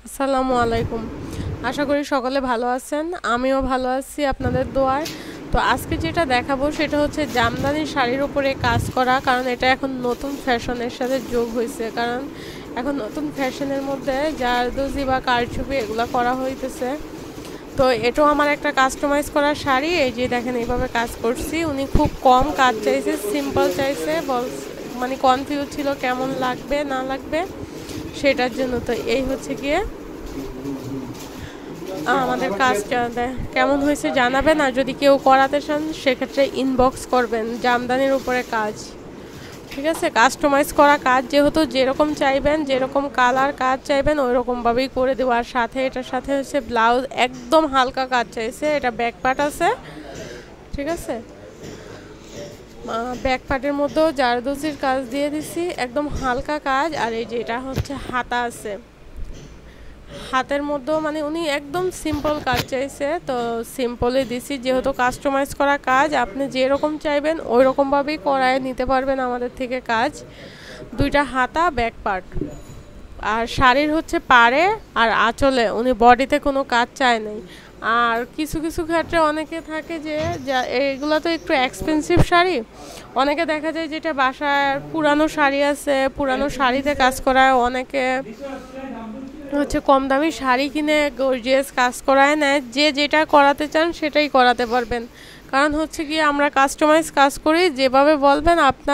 আসসালামু আলাইকুম। আশা করি সকলে ভালো আছেন, আমিও ভালো আছি আপনাদের দোয়ায়। তো আজকে যেটা দেখাবো সেটা হচ্ছে জামদানি শাড়ির উপরে কাজ করা, কারণ এটা এখন নতুন ফ্যাশনের সাথে যোগ হয়েছে। কারণ এখন নতুন ফ্যাশনের মধ্যে জারদোজি বা কারচুপি এগুলো করা হইতেছে। তো এটাও আমার একটা কাস্টমাইজ করা শাড়ি, এই যে দেখেন এইভাবে কাজ করছি। উনি খুব কম কাজ চাইছে, সিম্পল চাইছে, মানে কনফিউজ ছিল কেমন লাগবে না লাগবে সেটার জন্য। তো এই হচ্ছে গিয়ে আমাদের কাজটা কেমন হয়েছে জানাবেন, আর যদি কেউ করাতে চান সেক্ষেত্রে ইনবক্স করবেন। জামদানির উপরে কাজ, ঠিক আছে, কাস্টমাইজ করা কাজ, যেহেতু যেরকম চাইবেন, যেরকম কালার কাজ চাইবেন ওই রকমভাবেই করে দেবো। আর সাথে এটার সাথে হচ্ছে ব্লাউজ একদম হালকা কাজ চাইছে, এটা ব্যাক পার্ট আছে, ঠিক আছে। ব্যাক পার্টের মধ্যেও জারদোজির কাজ দিয়ে দিছি, একদম হালকা কাজ। আর এই যে এটা হচ্ছে হাতা আছে, হাতের মধ্যেও মানে উনি একদম সিম্পল কাজ চাইছে, তো সিম্পলে দিছি। যেহেতু কাস্টমাইজ করা কাজ, আপনি যেরকম চাইবেন ওই রকমভাবেই করায় নিতে পারবেন আমাদের থেকে কাজ। দুইটা হাতা, ব্যাক পার্ট। আর শাড়ির হচ্ছে পাড়ে আর আঁচলে উনি বডিতে কোনো কাজ চায় নাই। আর কিছু কিছু ক্ষেত্রে অনেকে থাকে যে এগুলো তো একটু এক্সপেন্সিভ শাড়ি, অনেকে দেখা যায় যেটা বাসায় পুরানো শাড়ি আছে, পুরানো শাড়িতে কাজ করায়, অনেকে হচ্ছে কম দামি শাড়ি কিনে গর্জিয়াস কাজ করায় নেয়। যে যেটা করাতে চান সেটাই করাতে পারবেন, কারণ হচ্ছে কি আমরা কাস্টমাইজ কাজ করি, যেভাবে বলবেন আপনার